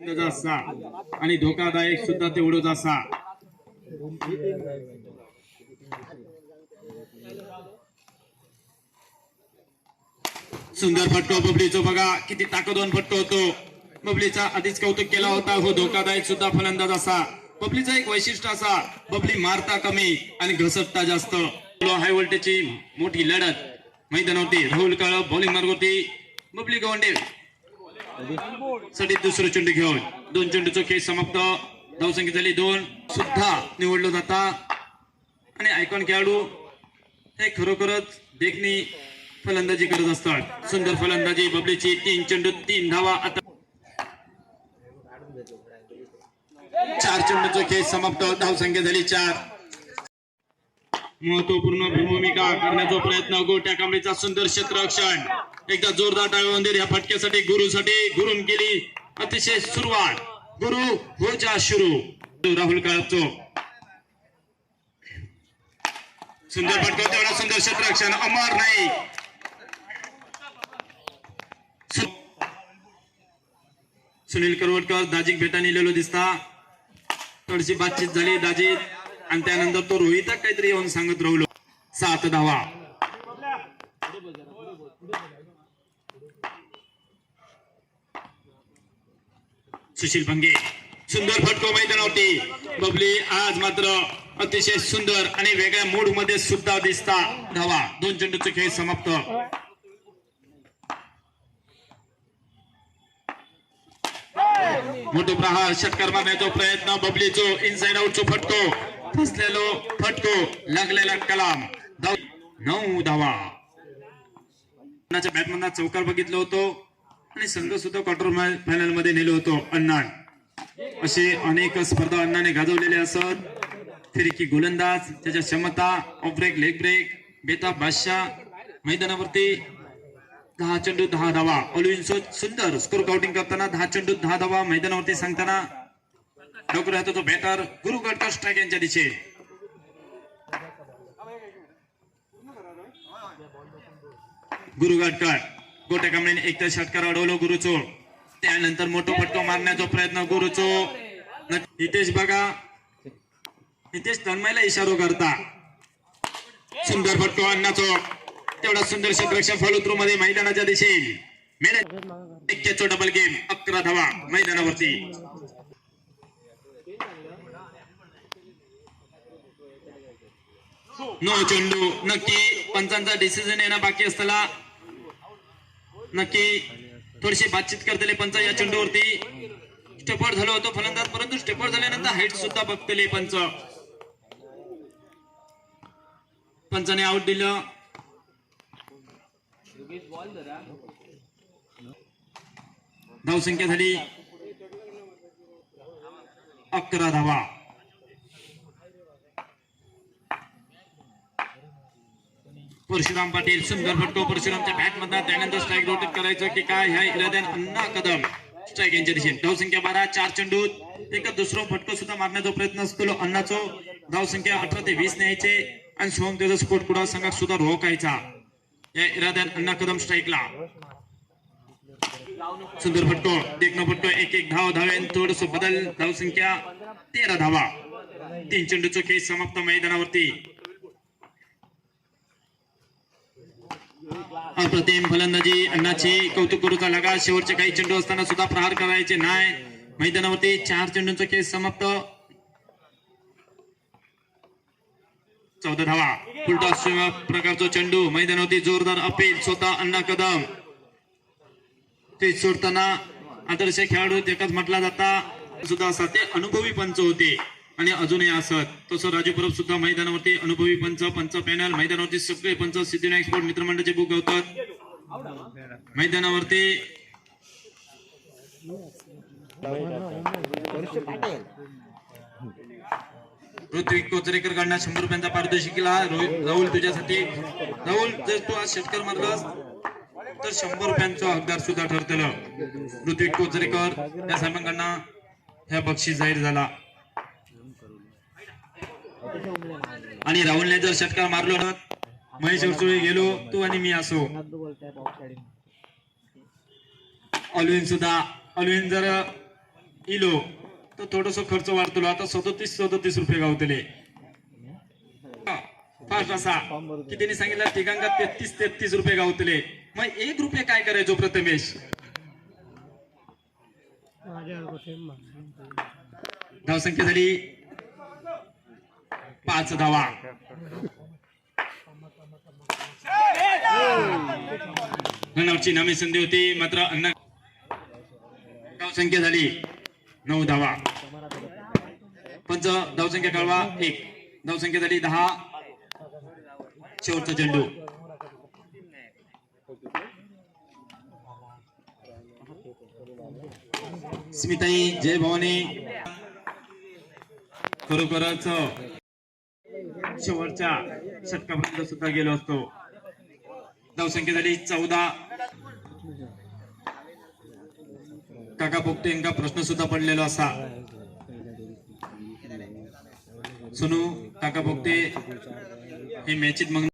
असा आणि धोकादायक सुद्धा तेवढंच असा. सुंदर फटका बबलीचो बघा किती ताकदवान फटका होतो. बबलीचा आधीच कौतुक केला होता. हो धोकादायक सुद्धा फलंदाज असा. बबलीचा एक वैशिष्ट्य असा, बबली मारता कमी आणि घसटता जास्त. हाय व्होल्टेजची मोठी लढत मैदानावरती. राहुल काळ बॉलिंग मार्ग होती. बबली गवंडे साठी दुसरं चेंडू घेऊन 2 चेंडूचा खेळ समाप्त. धावसंख्या झाली 2. सुद्धा निवडलं जाता आणि आयकॉन खेळाडू हे खरोखरच देखणी फलंदाजी करत असतात. सुंदर फलंदाजी बबलीची. 3 चेंडू 3 धावा. आता 4 चेंडूचा खेळ समाप्त. धावसंख्या झाली 4. महत्वपूर्ण भूमिका करण्याचा प्रयत्न गोट्या कांबळीचा सुंदर क्षेत्ररक्षण. एकदा जोरदार टाळ्या दे या फटक्यासाठी. गुरुसाठी गुरुन केली अतिशय सुरुवात. गुरु हो जा सुरू. राहुल काळपचो सुंदर फटका. तेवढा सुंदर क्षेत्ररक्षण. अमर नाही. सुनील करवटकर दाजीक भेटा नेलेलो दिसता. थोडीशी बातचीत झाली दाजीत आणि त्यानंतर तो रोहितक काहीतरी येऊन सांगत राहिलो. 7 धावा. सुशील भंगे सुंदर फटको मैदानावरती. बबली आज मात्र अतिशय सुंदर आणि वेगळ्या मूड मध्ये सुद्धा दिसता. धावा. 2 चेंडूचे खेळ समाप्त. मोठो प्रहार षटकार मारण्याचा प्रयत्न. बबलीचो इनसाइड आउटचो फटको. फसलेलो फटको लागलेला कलाम. 9 धावा. बॅटमॅनना चौकार बघितलं होतो आणि संघ सुद्धा क्वार्टर फायनल मध्ये नेलो होतो. अण्णा असे अनेक स्पर्धा अण्णाने गाजवलेले असत. फिरकी गोलंदाज, त्याच्या क्षमता, ऑफ ब्रेक, लेग ब्रेक, बेताब बादशाह. मैदानावरती 10 चेंडू 10 धावा. ऑलविन सुंदर स्कोर काउंटिंग करताना 10 चेंडू 10 धावा मैदानावरती सांगताना लवकर येतो तो बॅटर गुरु गटकर स्ट्राईक यांच्या दिशे. गुरु गटकर गोट्या कांबळीने एक तर षटकार अडवलो गुरुचो. त्यानंतर मोठा फटका मारण्याचा प्रयत्न गुरुचो. हितेश बघा, हितेश तन्मयला इशारो करता. सुंदर फटका अण्णाचो. तेवढा सुंदर क्षेत्ररक्षण फॉलो थ्रू मध्ये मैदानाच्या दिशेने. एक्क्याचो डबल गेम. 11 धावा मैदानावरती. 9 चेंडू. नक्की पंचांचा डिसिजन येणं बाकी असताना नक्की थोडीशी बातचीत करतले पंच या चेंडूवरती. स्टेपआउट झालं होतं फलंदाज, परंतु स्टेपआउट झाल्यानंतर हाईट सुद्धा बघतले पंच. पंचाने आउट दिलं. धावसंख्या झाली 11 धावा. परशुराम पाटील सुंदर फटको परशुरामच्या बॅट मधला. त्यानंतर स्ट्राईक रोटेट करायचं की काय ह्या इराद्याने अण्णा कदम स्ट्राईक यांच्या दिशेने. धावसंख्या 12. 4 चेंडूत एक दुसरा फटको सुद्धा मारण्याचा प्रयत्न असतो अण्णाचो. धावसंख्या 18 ते 20 न्यायचे आणि सोम त्याचा स्कोर कुडा संघात सुद्धा रोखायचा. या इराद्याने अण्णा कदम स्ट्राईकला. सुंदर फटको. देखणं फटको. 1-1 धावेन थोडस बदल. धावसंख्या 13 धावा. 3 चेंडूचा खेळ समाप्त मैदानावरती. अप्रतिम फलंदाजी अण्णाची. कौतुक करूचा लागा. शेवटचे काही चेंडू असताना सुद्धा प्रहार करायचे नाही मैदानावरती. 4 चेंडूंचा खेळ समाप्त. 14 धावा. उलटा प्रकारचा चेंडू मैदानावरती. जोरदार अपील स्वतः अण्णा कदम. ते सोडताना आदर्श खेळाडू एकच म्हटला जाता सुद्धा असा. ते अनुभवी पंच होते आणि अजूनही असत. तसं राजू परब सुद्धा मैदानावरती अनुभवी पंच. पंच पॅनल मैदानावरती सगळे पंच सिद्धिविनायक स्पोर्ट मित्रमंडळाचे बुक गावतात मैदानावरती. ऋत्विक कोचरेकर कडनं 100 रुपयांचा पारितोषिकला. राहुल तुझ्यासाठी. राहुल जर तू आज षटकार मारलास तर 100 रुपयांचा हकदार सुद्धा ठरतलं. ऋत्विक कोचरेकर त्या साहेबांकडनं ह्या बक्षीस जाहीर झाला. आणि राहुलने जर षटकार मारलो ना, महेश उरसुळे गेलो तू आणि मी असो. ऑलविन सुद्धा. ऑलविन जर इलो तर थोडस खर्च वाढतो आता 37 रुपये गावतले फास्ट असा कितीने सांगितलं तिघांका 33 रुपये गावतले मग 1 रुपये काय करायचो प्रथमेश धावसंख्या झाली 5 धावा रनआउटची नामी संधी होती मात्र अण्णा धावसंख्या झाली 9 धावा पंच धावसंख्या कळवा 1 धावसंख्या झाली 10 शेवटचा चेंडू स्मिताई जय भवानी खरोखरच शेवटच्या षटकापर्यंत सुद्धा गेलो असतो धावसंख्या झाली 14 काका पोपटे यांना प्रश्न सुद्धा पडलेला असा सोनू काका पोपटे हे मॅचीत मग